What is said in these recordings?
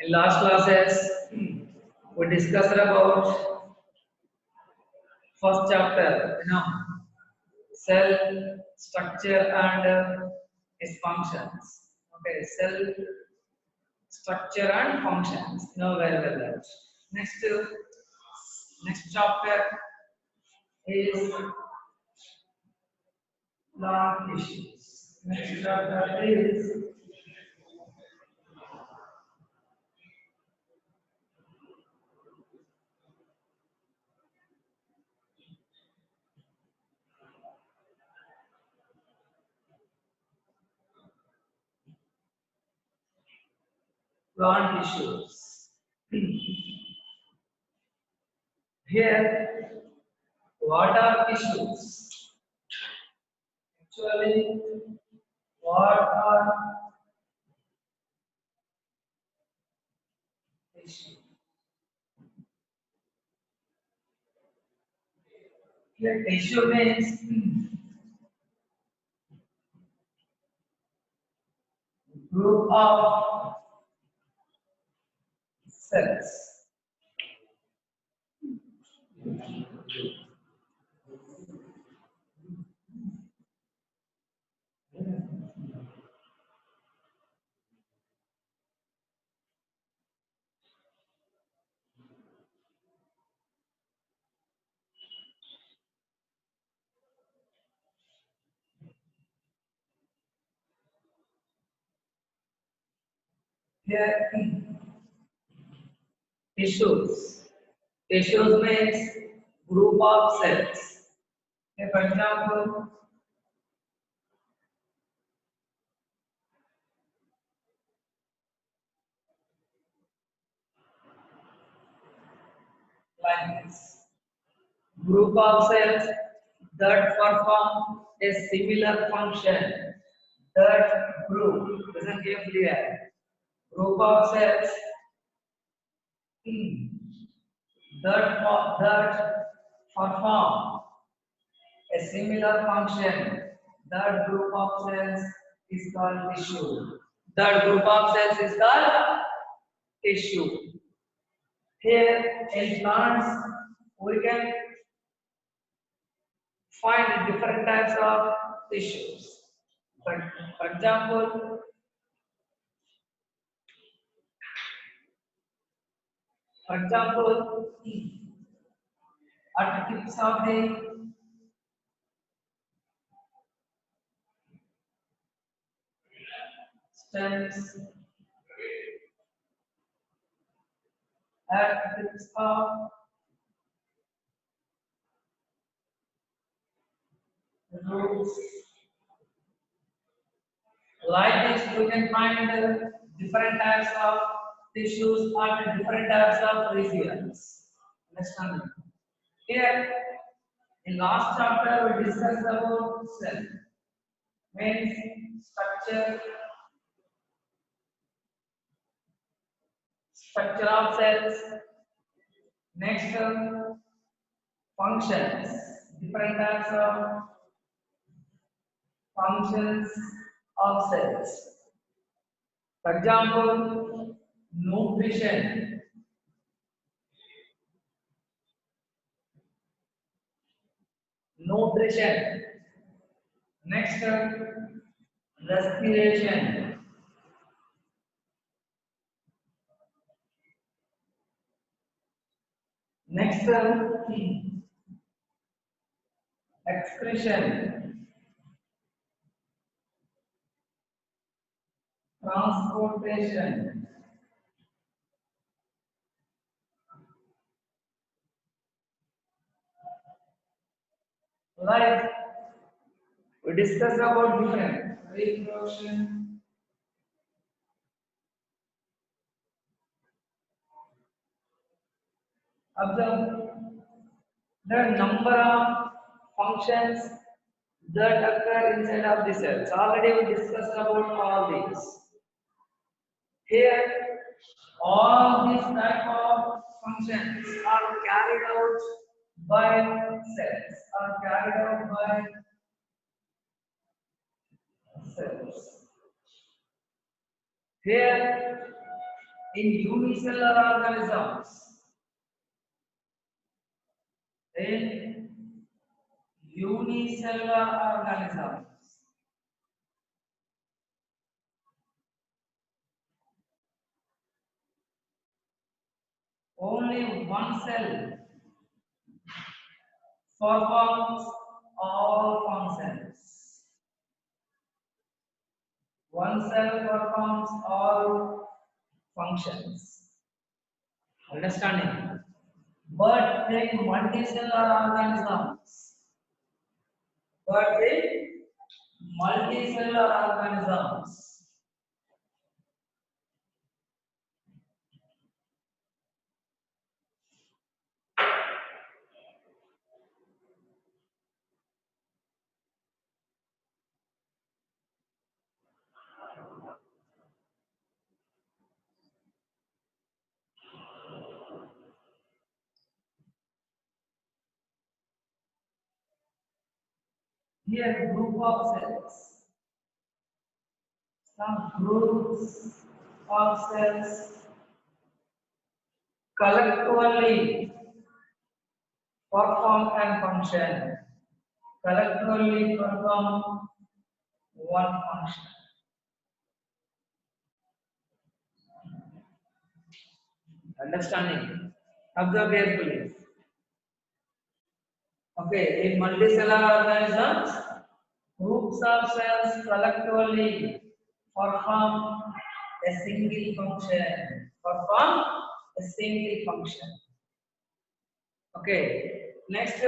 In last classes, we discussed about first chapter, cell structure and its functions. Okay, cell structure and functions. You know very well that. Next chapter is plant tissues. Next chapter is plant tissues. Here, what are tissues? Actually, what are tissues? Here, tissue means group of cells. Here, tissues. Tissues means group of cells. Here, for example, like this. Group of cells that perform a similar function. That group, listen carefully here. Group of cells that perform a similar function. That group of cells is called tissue. That group of cells is called tissue. Here in plants, we can find different types of tissues. For example, at the tips of the stems, at the tips of the roots, like this, we can find different types of tissues at different types of regions. Understand? Here, in last chapter, we discussed about cell, means structure of cells. Next, functions, different types of functions of cells. For example, nutrition. Next, respiration. Next, excretion. Transportation. Like we discussed about different reproduction, observe the number of functions that occur inside of the cells. Already we discussed about all these. Here, all these type of functions are carried out by cells. Here, in unicellular organisms. In unicellular organisms, only one cell performs all functions. One cell performs all functions. Understanding? But in multicellular organisms, here group of cells, some groups of cells collectively perform and function. Collectively perform one function. Understanding? Observe carefully. Okay, in multicellular organisms, groups of cells collectively perform a single function. Perform a single function. Okay. Next,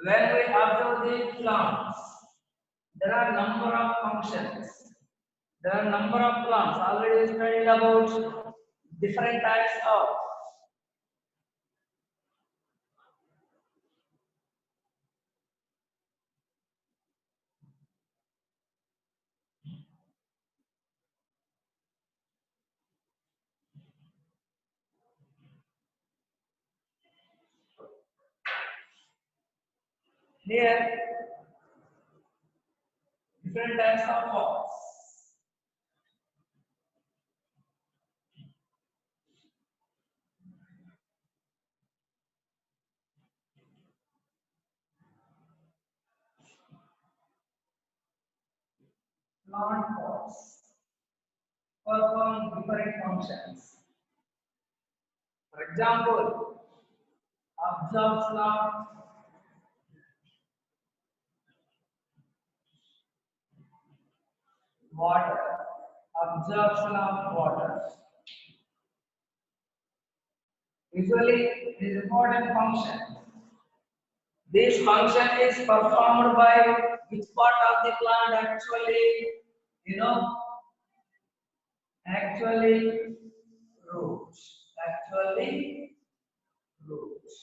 when we observe the plants, there are number of functions. There are number of plants. Already we studied about different types of. Here, different types of pots. Plant pots perform different functions. For example, absorbs of water. Absorption of water. Usually, it is important function. This function is performed by which part of the plant actually, you know, actually roots. Actually roots.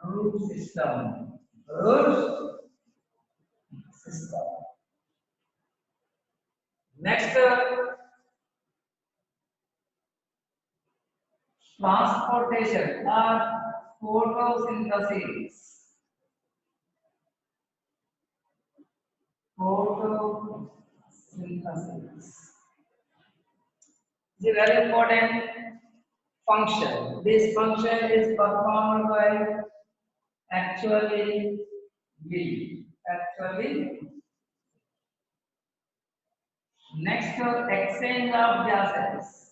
Root system. Root system. Next, transportation or photosynthesis. Photosynthesis is a very important function. This function is performed by actually bee. Next, exchange of gases.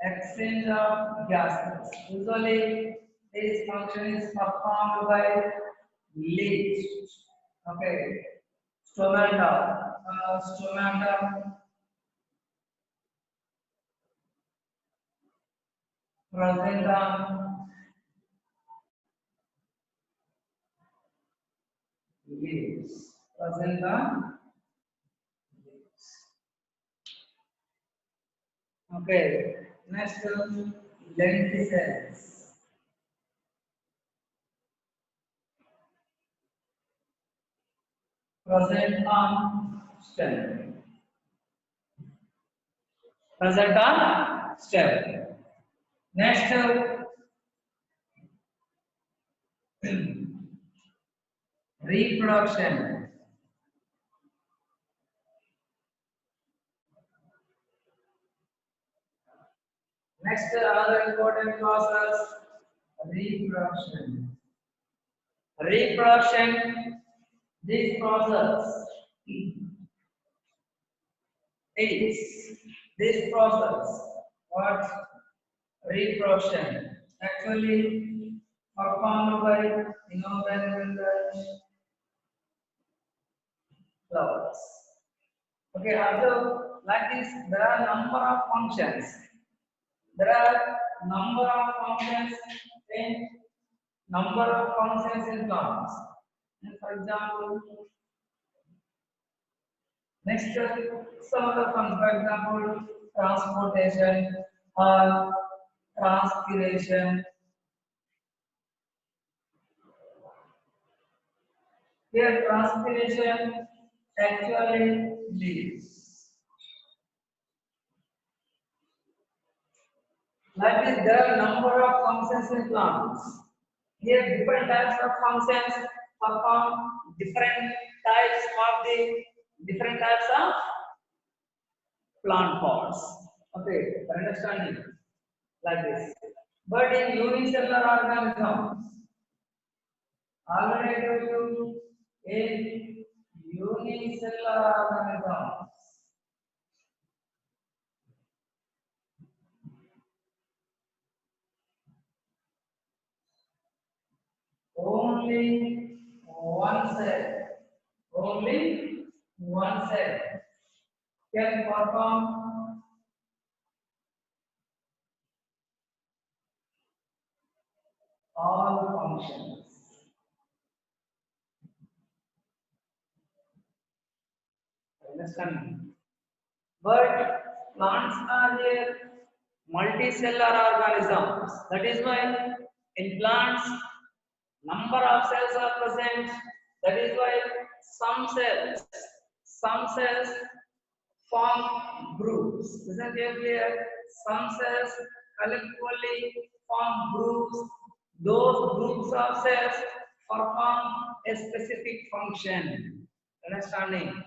Exchange of gases. Usually, this function is performed by leaves. Okay. Stomata. Present on leaves. Present on leaves. Okay. Next, lenticels. Present on stem. Present on stem. Next, reproduction. Next, another important process, reproduction. Reproduction, this process is this process what reproduction actually performed by innumerable flowers. Okay, also like this, there are number of functions. There are number of functions in plants. And for example, next some other functions, for example, transportation or transpiration. Here transpiration actually leads. Like this, there are number of functions in plants. Here different types of functions perform different types of the different types of plant parts. Okay, understanding like this. But in unicellular organisms, already I told you in unicellular organisms, only one cell can perform all functions. Understand? But plants are there multicellular organisms. That is why in plants number of cells are present. That is why some cells form groups. Isn't it clear? Some cells collectively form groups. Those groups of cells perform a specific function. Understanding?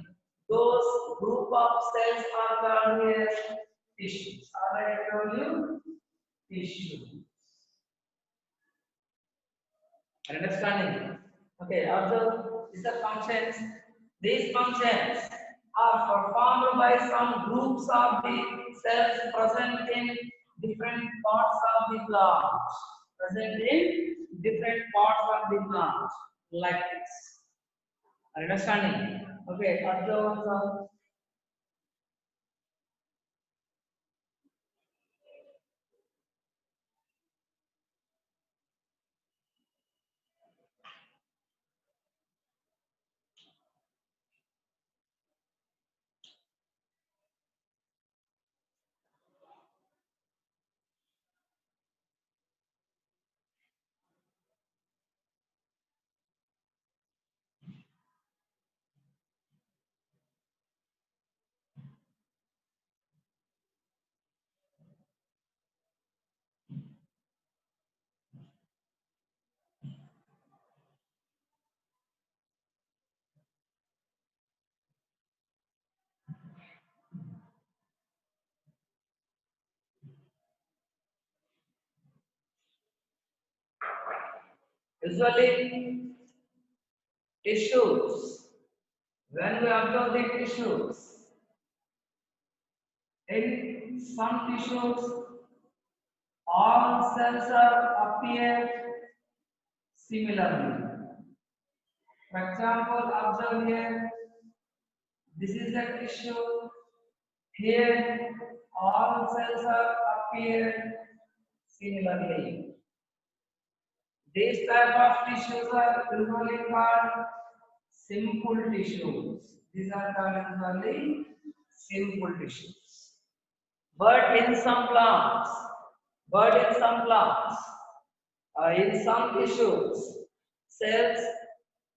Those group of cells are called here tissues. Already I told you tissue. Understanding? Okay, observe these are functions. These functions are performed by some groups of the cells present in different parts of the plant. Present in different parts of the plant, like this. Understanding? Okay, observe. Usually, tissues. When we observe the tissues, in some tissues, all cells are appear similarly. For example, observe here, this is a tissue. Here, all cells are appear similarly. These type of tissues are usually called simple tissues. These are called usually simple tissues. But in some plants, in some tissues, cells,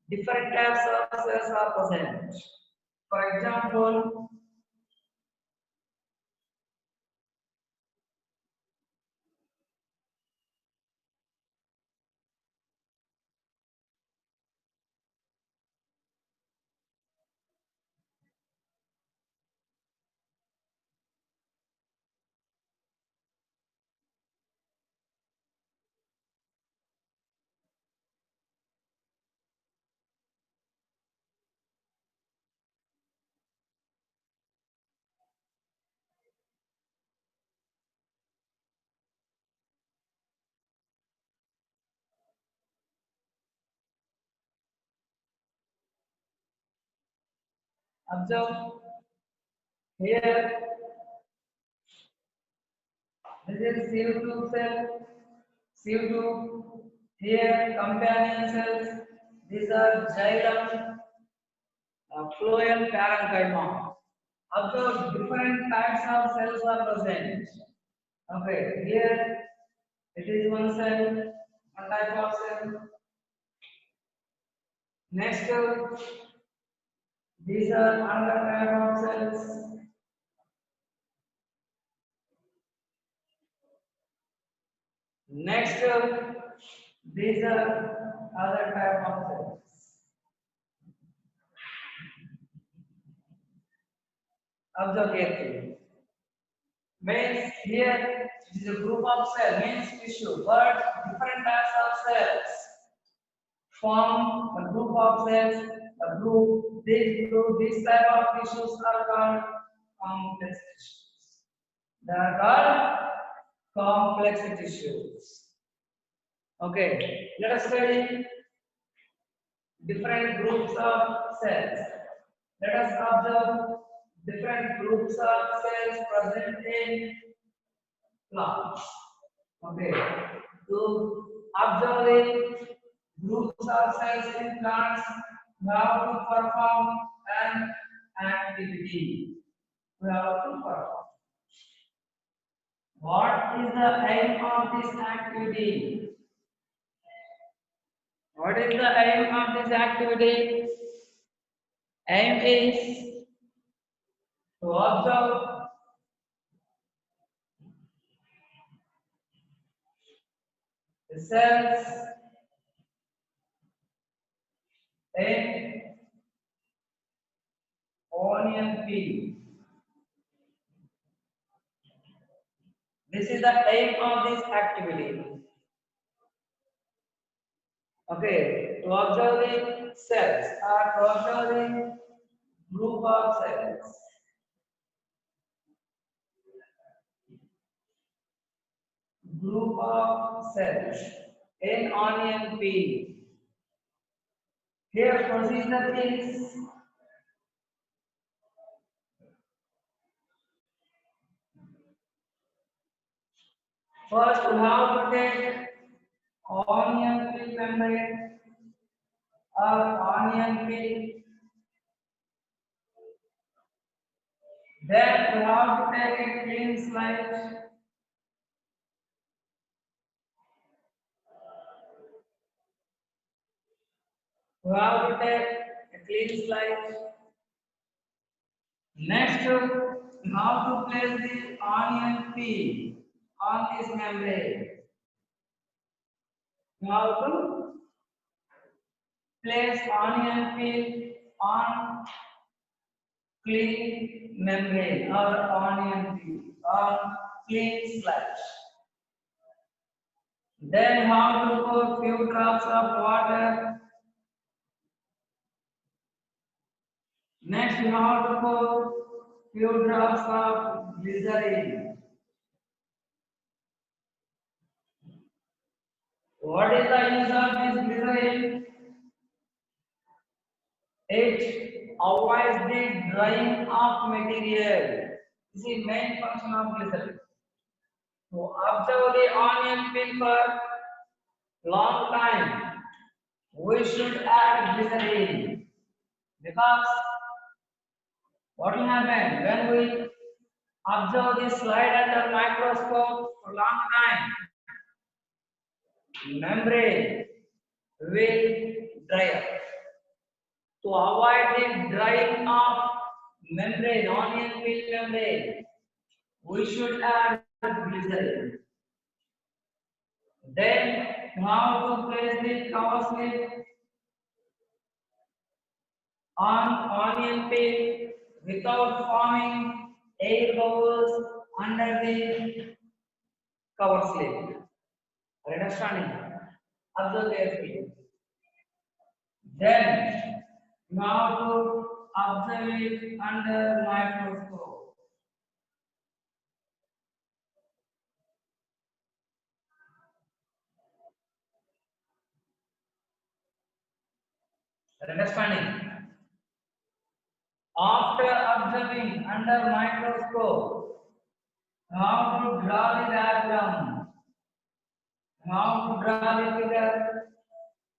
different types of cells are present. For example, Observe here. This is CO2 cell. CO2. Here companion cells. These are xylem, phloem, parenchyma. Observe different types of cells are present. Okay, here it is one cell, one type of cell. Next, these are another type of cells. Next, these are other type of cells. Observe carefully. Means here is a group of cells, means tissue, but different types of cells form a group of cells. A group, this type of tissues are called complex tissues. They are called complex tissues. Okay, let us study different groups of cells. Let us observe different groups of cells present in plants. Okay, to observe the groups of cells in plants, we have to perform an activity. We have to perform. What is the aim of this activity? What is the aim of this activity? Aim is to observe the cells in onion peel. This is the aim of this activity. Okay, to observe the cells or to observe the group of cells. Group of cells in onion peel. Here procedure is first we have to take onion peel membrane or onion peel. Then we have to take a clean slide. We have to take a clean slide. Next, we have to place the onion peel on this membrane. We have to place onion peel on clean membrane or onion peel on clean sludge. Then how to pour few drops of water. Next we have to pour few drops of glycerin. What is the use of this glycerin? It avoids the drying of material. This is main function of glycerin. To observe the onion peel for long time, we should add glycerin because what will happen when we observe this slide under microscope for long time, membrane will dry up. To avoid the drying of membrane, onion peel membrane, we should add glycerin. Then now to place the cover slip on onion peel without forming air bubbles under the cover slip. Are you understanding? Observe carefully. Then now to observe it under microscope. Are you understanding? After observing under microscope, how to draw the diagram, how to draw the figure,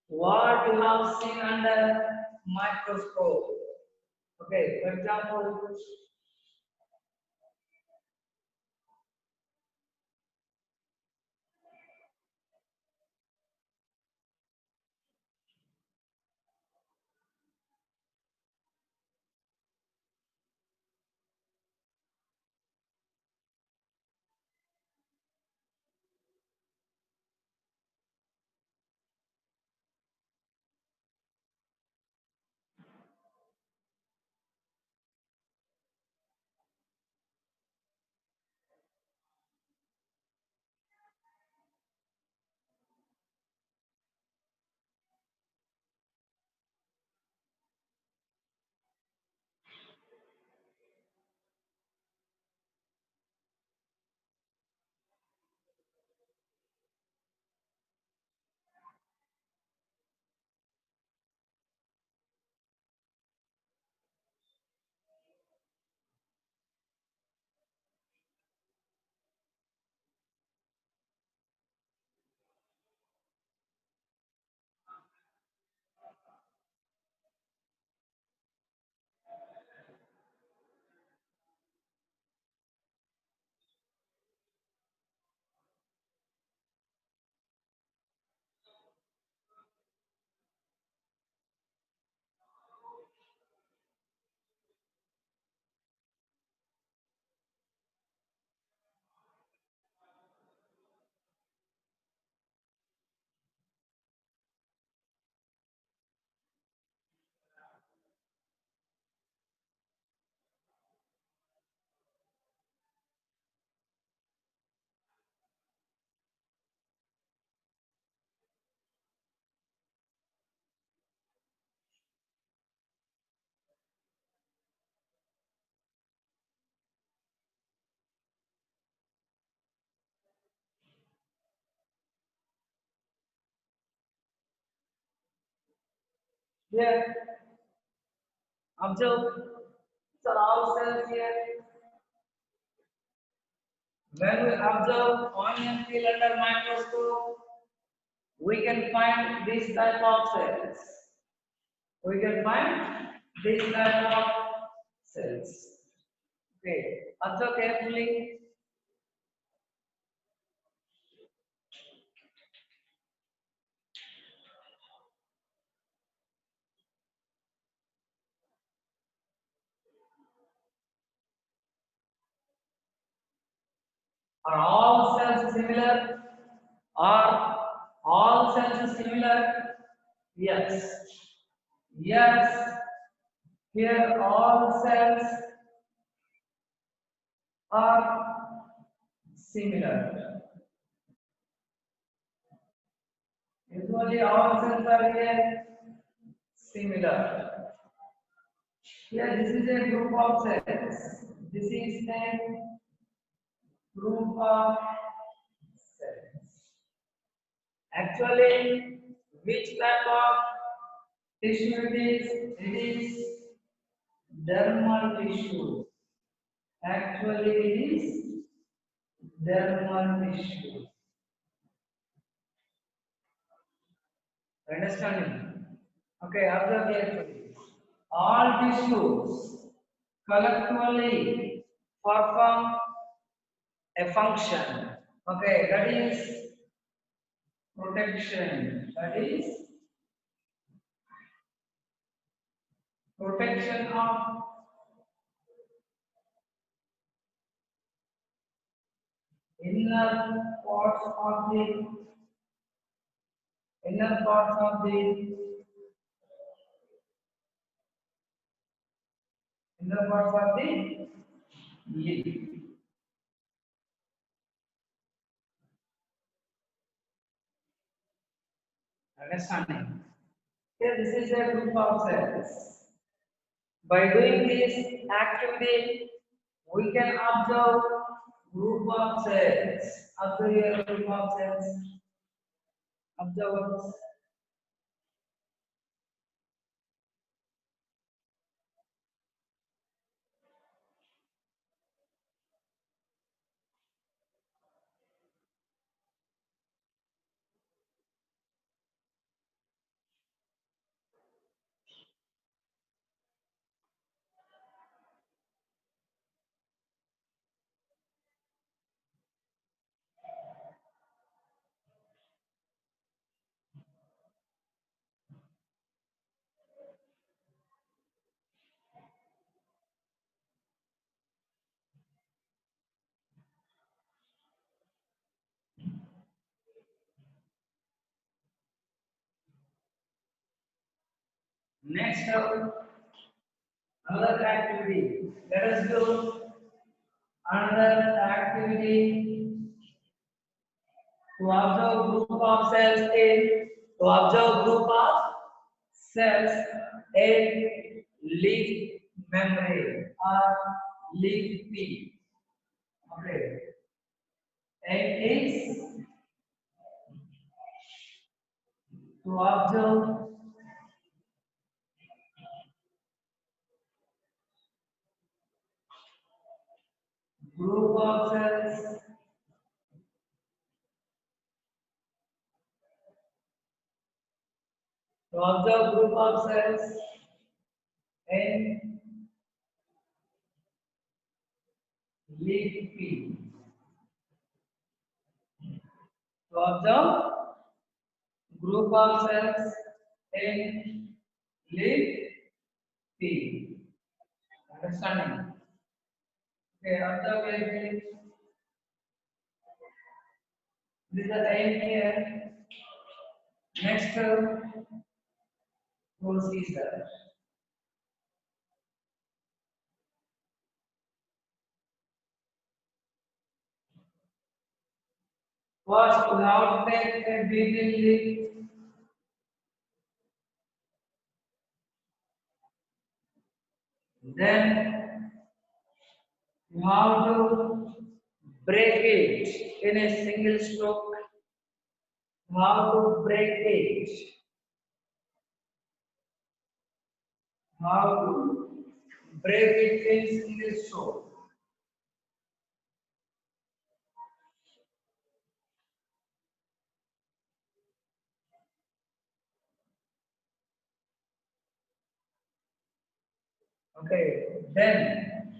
what you have seen under microscope. Okay, for example, here observe. So all cells here. When we observe onion peel under microscope, we can find this type of cells. We can find this type of cells. Okay, observe carefully. Are all cells similar? Are all cells similar? Yes. Yes. Here all cells are similar. Usually all cells are here similar. Here this is a group of cells. This is a group of cells. Actually, which type of tissue it is? It is dermal tissue. Actually, it is dermal tissue. Understanding? Okay, observe carefully. All tissues collectively perform a function. Okay, that is protection. That is protection of inner parts of the inner parts of the inner parts of the leaf. Understanding? Here, this is a group of cells. By doing this activity, we can observe group of cells. Observe your group of cells. Observe. Next, another activity. Let us do another activity to observe group of cells in to observe group of cells in leaf membrane or leaf peak. Okay. It is to observe group of cells to observe group of cells in leaf peak. To observe group of cells in leaf peak. Understanding? Okay, observe carefully. This is the aim here. Next procedure. First, you have to take a breathing leaf. Then you have to break it in a single stroke. You have to break it. You have to break it in single stroke. Okay. Then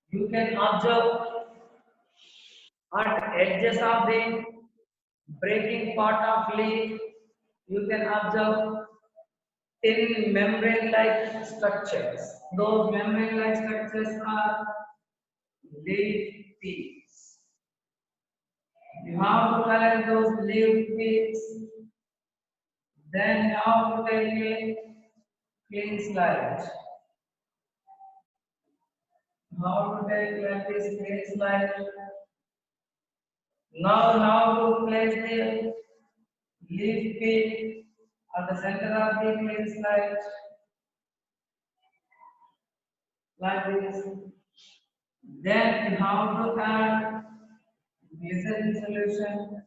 you can observe at edges of the breaking part of leaf. You can observe thin membrane-like structures. Those membrane-like structures are leaf peaks. You have to collect those leaf peaks. Then you have to take a clean slide. You have to take like this clean slide. Now you have to place the leaf peak at the center of the clean slide like this. Then you have to add glycerin solution.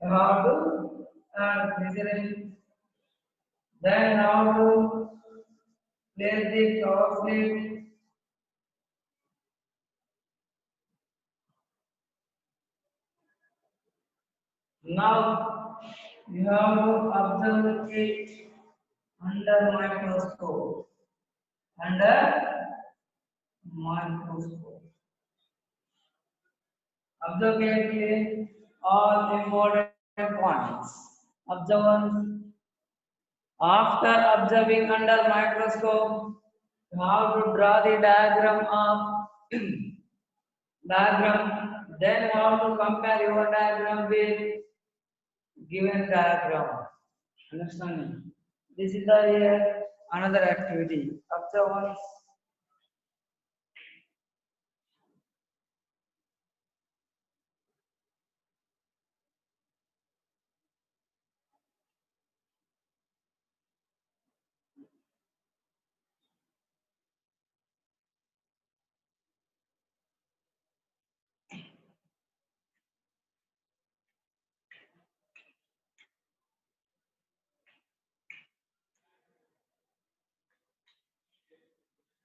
You have to add glycerin. Then you have to place the cover slip. Now you have to observe it under microscope. Under microscope. Observe carefully all important points. Observe after observing under microscope, you have to draw the diagram of diagram. Then you have to compare your diagram with given diagram. Understanding? This is the another activity. Observe once.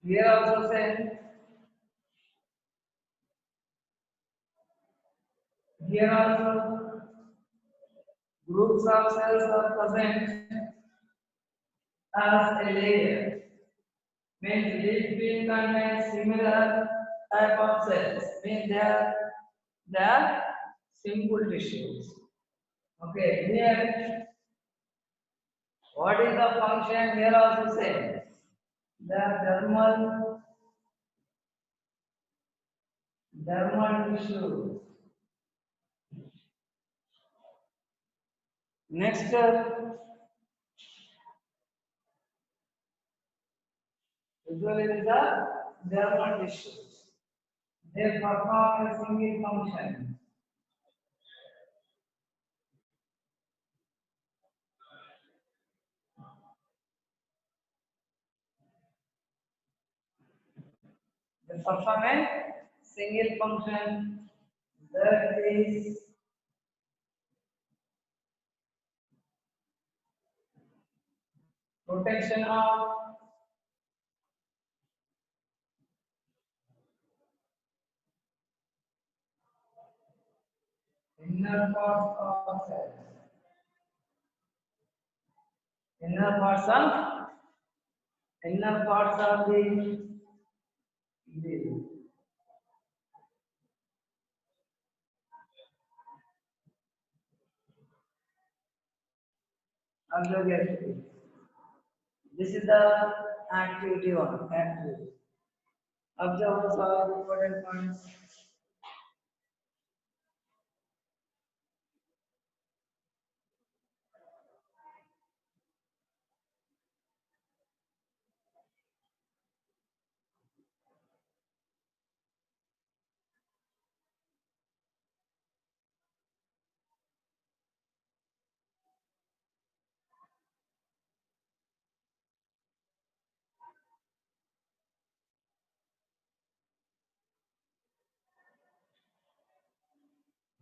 Here also say here also groups of cells are present as a layer. Means leaf being contains similar type of cells. Means they are simple tissues. Okay, here what is the function? Here also same. The thermal dermal tissue. Next, usually it is a dermal tissues. They perform a single function. They perform a single function, that is protection of inner parts of cells. Inner parts of the observe activity. This is the activity one. Activity. Observe all important points.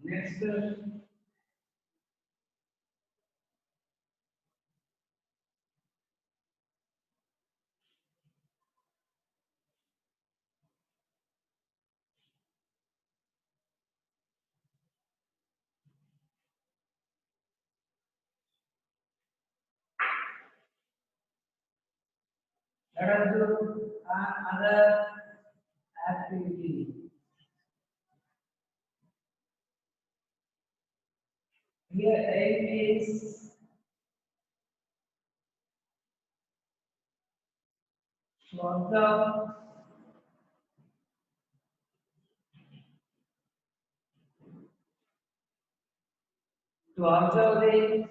Next, let us do another activity. Here aim is to observe the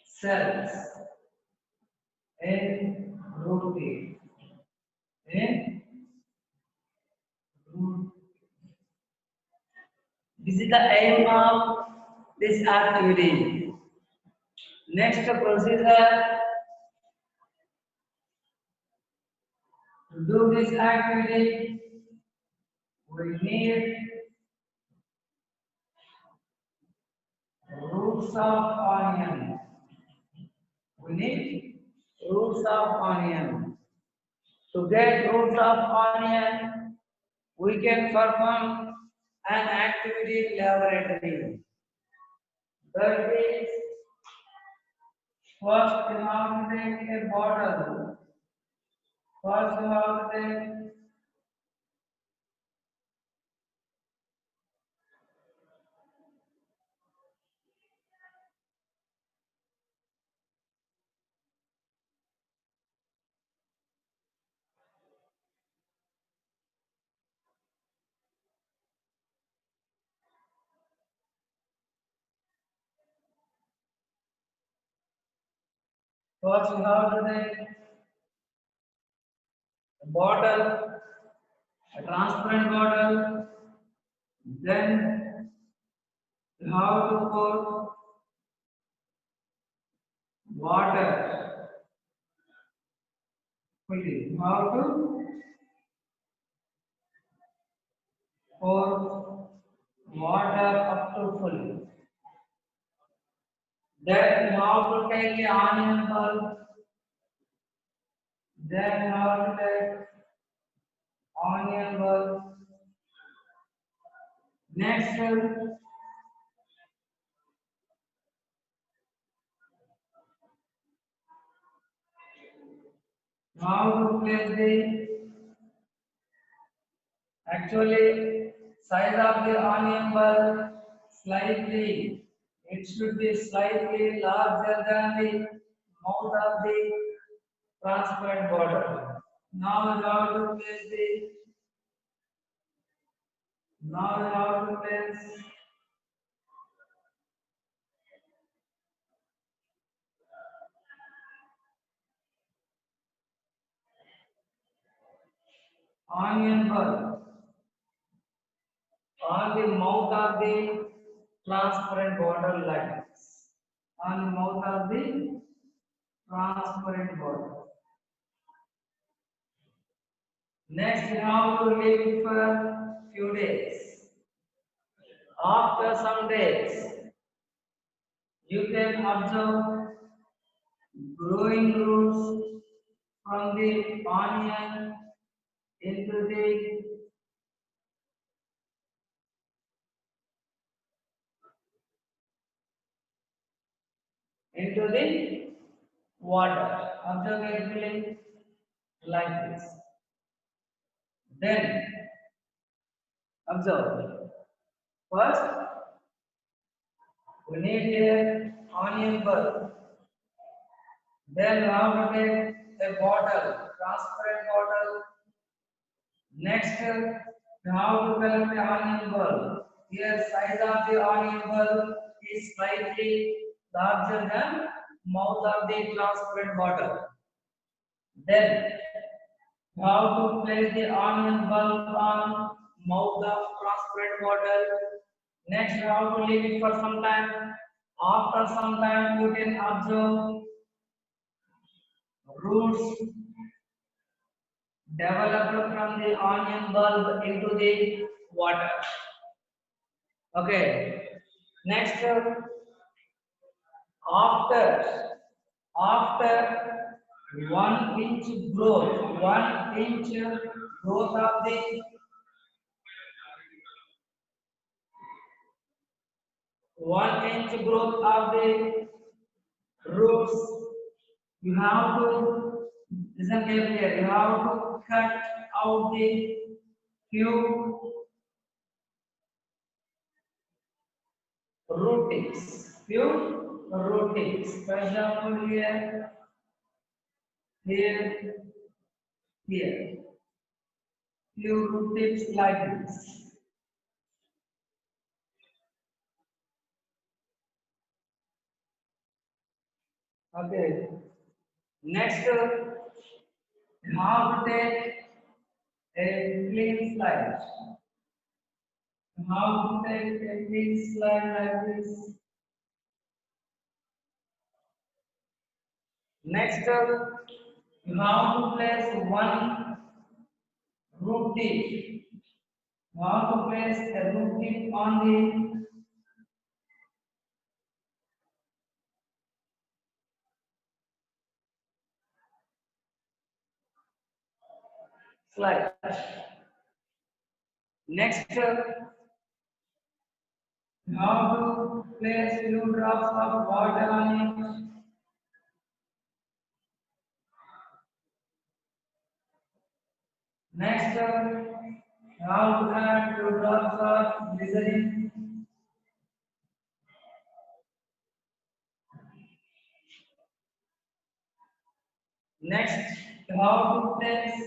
cells in root cave. In root. This is the aim of this activity. Next procedure to do this activity, we need roots of onion. We need roots of onion. To get roots of onion, we can perform an activity in laboratory. That is, first you have to take a bottle. First you have to take first you have to take a bottle, a transparent bottle, then you have to pour water. Fully. You have to pour water up to full. Then you have to take the onion bulb. Then you have to take onion bulb. Next, now to place the actually size of the onion bulb slightly. It should be slightly larger than the mouth of the transparent bottle. Now you have to place the Now you have to place onion bulb on the mouth of the transparent bottle like this. On the mouth of the transparent bottle. Next, you have to leave it for few days. After some days, you can observe growing roots from the onion into the water. Observe carefully like this. Then observe. First, we need a onion bulb. Then we have to take a bottle, transparent bottle. Next, we have to collect the onion bulb. Here, size of the onion bulb is slightly larger than mouth of the transparent bottle. Then, we have to place the onion bulb on mouth of transparent bottle. Next, we have to leave it for some time. After some time, you can observe roots developed from the onion bulb into the water. Okay. Next, after 1 inch growth, 1 inch growth of the 1 inch growth of the roots, you have to listen carefully. You have to cut out the few root tips. Few root tips. For example, here, here. Few root tips like this. Okay. Next, you have to take a clean slide. You have to take a clean slide like this. Next, you have to place one root tip. You have to place a root tip on the slide. Next, you have to place few drops of water on it. Next, you have to add few drops of glycerin. Next, you have to place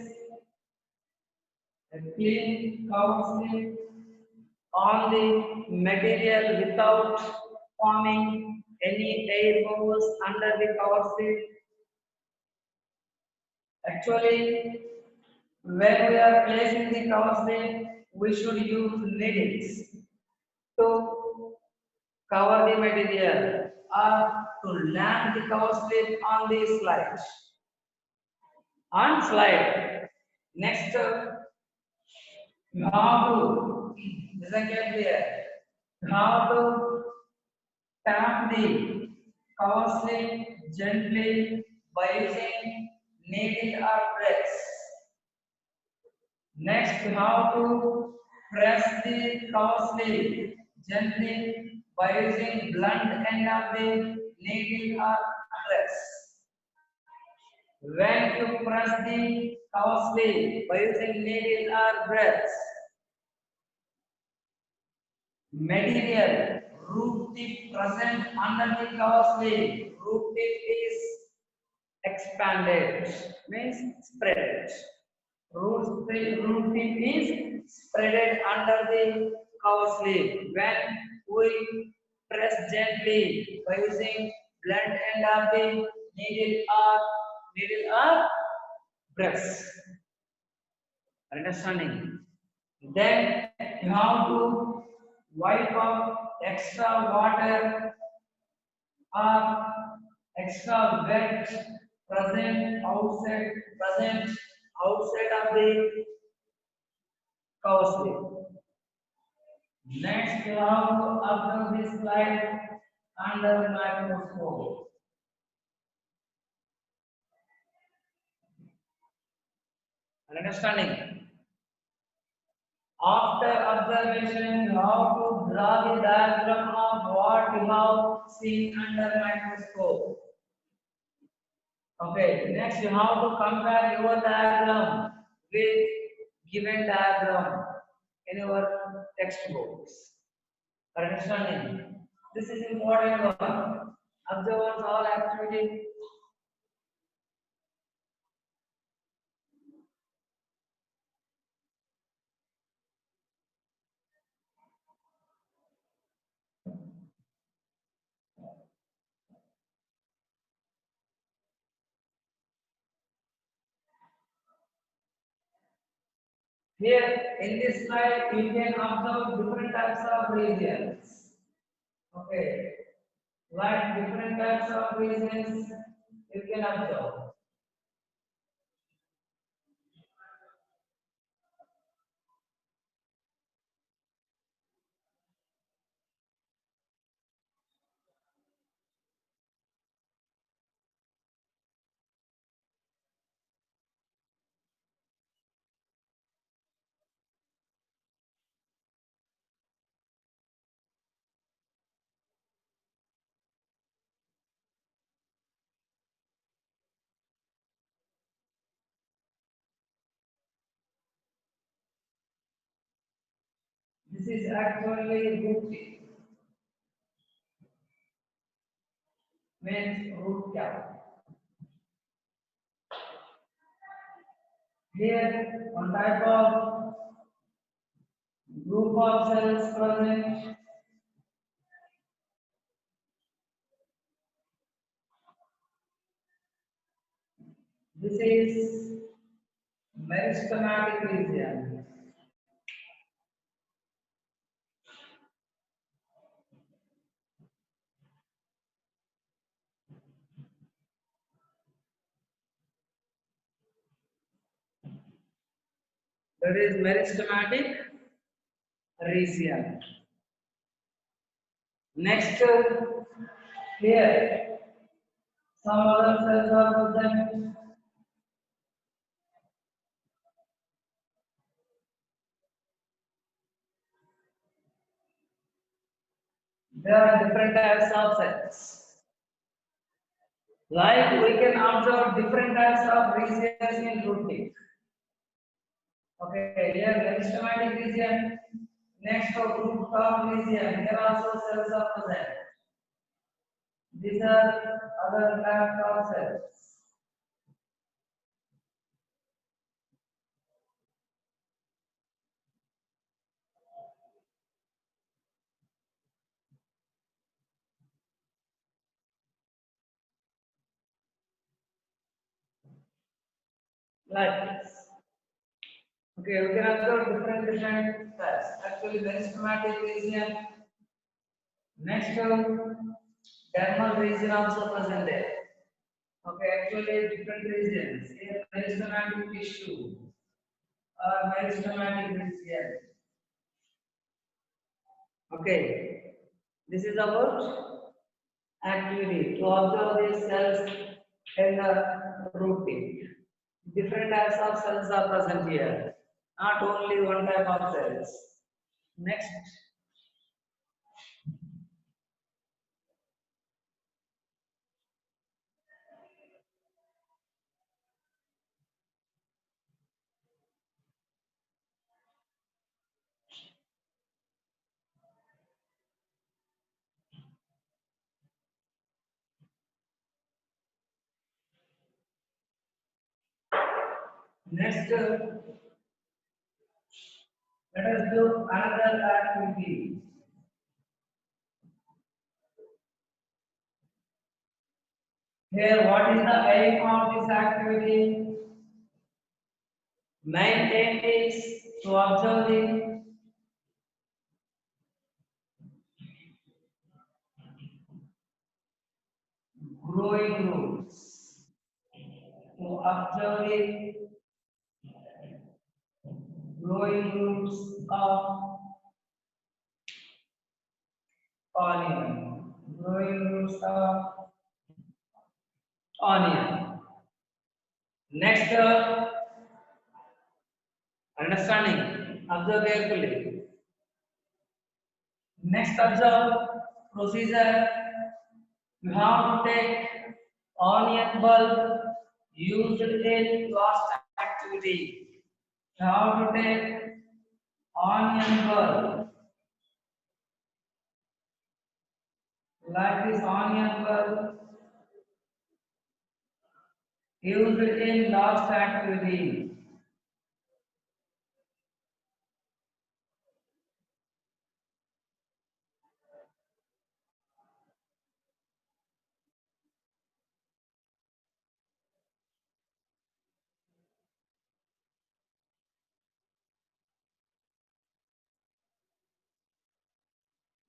a clean cover slip on the material without forming any air bubbles under the cover slip. Actually, when we are placing the cover slip, we should use needles to cover the material or to land the cover slip on the slide. On slide. Next, you have to listen carefully. You have to tap the cover slip gently by using needle or press. Next, you have to press the cover slip gently by using blunt end of the needle or press. When you press the cover slip by using needle or press, material root tip present under the cover slip, root tip is expanded, means spread. Root tip is spreaded under the cow sleeve. When we press gently by using blunt end of the needle or press. Understanding? Then you have to wipe off extra water or extra wet present outside of the cow sleeve. Next, you have to observe this slide under microscope. Understanding? After observation, you have to draw the diagram of what you have seen under microscope. Okay, next you have to compare your diagram with given diagram in your textbooks. Understanding? This is important one. Observe all activity. Here in this slide, you can observe different types of regions. Okay, like different types of regions you can observe. This is actually root means root cap. Here, one type of group of cells present. This is meristematic region. That is meristematic region. Next, here, some other cells are present. There are different types of cells. Like we can observe different types of regions in root tip. Okay, here meristematic region. Next, root top region. Here also cells are present. These are other types of cells. Like this. Okay, we can observe different cells. Actually, meristematic region. Next, dermal region also present there. Okay, actually different regions. Here, meristematic tissue or meristematic region. Okay, this is about activity to observe these cells in the root tip. Different types of cells are present here, not only one type of cells. Next, next, Let us do another activity. Here, what is the aim of this activity? Main aim is to observe the growing roots. To observe the growing roots of onion. Growing roots of onion. Next, understanding. Observe carefully. Next, observe procedure. You have to take onion bulb used in last activity. You have to take onion bulb like this onion bulb used in last activity.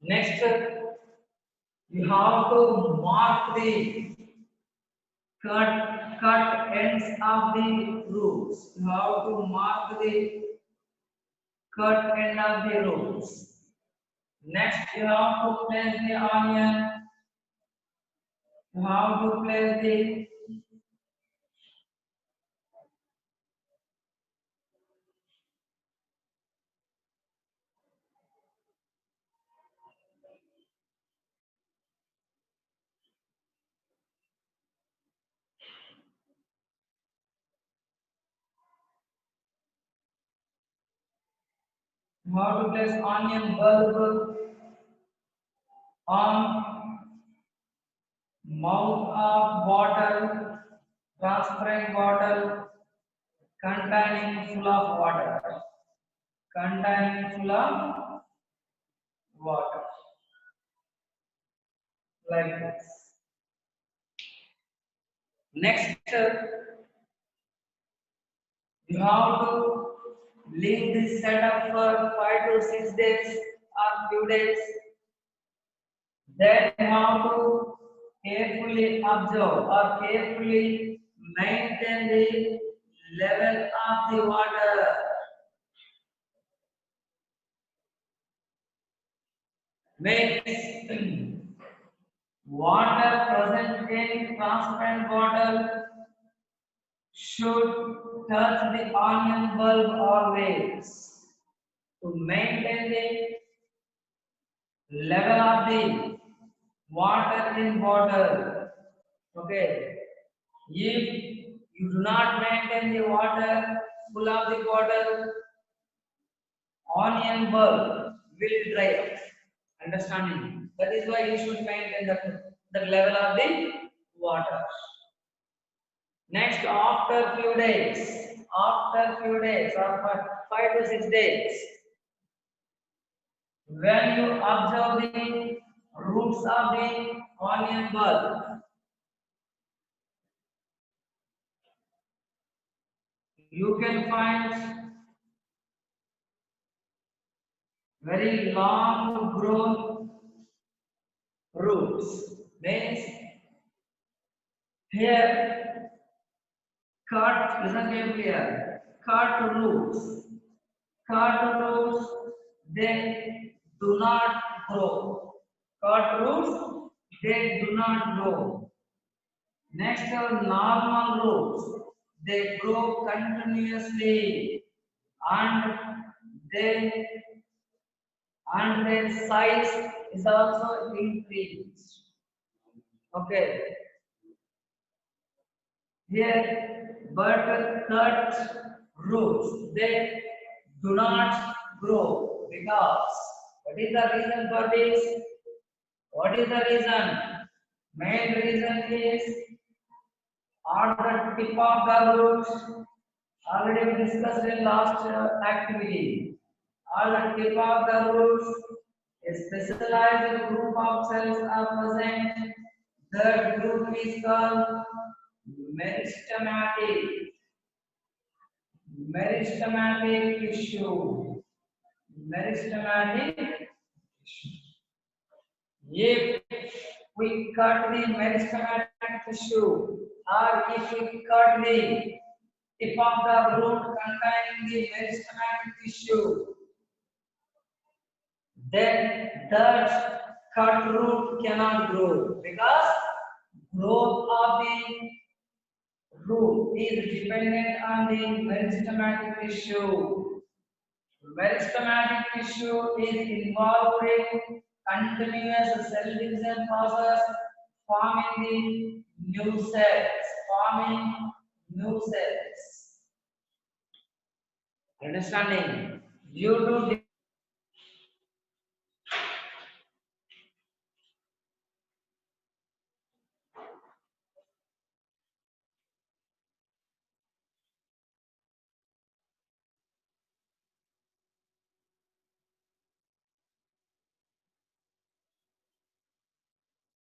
Next, you have to mark the cut ends of the roots. You have to mark the cut end of the roots. Next, you have to place the onion. You have to place the onion bulb on mouth of bottle, transparent bottle containing full of water. Containing full of water. Like this. Next, you have to leave this setup for 5 to 6 days or few days. Then you have to carefully observe or carefully maintain the level of the water. Means water present in transparent bottle should touch the onion bulb always to maintain the level of the water in bottle. Okay. If you do not maintain the water full of the bottle, onion bulb will dry up. Understanding? That is why you should maintain the level of the water. Next, after few days or 5 to 6 days, when you observe the roots of the onion bulb, you can find very long grown roots. Means here cut, listen carefully here, cut roots. Cut roots, they do not grow. Cut roots, they do not grow. Next, normal roots, they grow continuously and they and their size is also increased. Okay. Here, but cut roots, they do not grow because what is the reason for this? What is the reason? Main reason is on the tip of the roots. Already we discussed in last activity. All the tip of the roots, a specialized group of cells are present. That group is called meristematic. Meristematic tissue. Meristematic tissue. If we cut the meristematic tissue, or if we cut the tip of the root containing the meristematic tissue, then that cut root cannot grow because growth of the root is dependent on the meristematic tissue. Meristematic tissue is involved in continuous cell division process, forming the new cells. Forming new cells. Understanding? Due to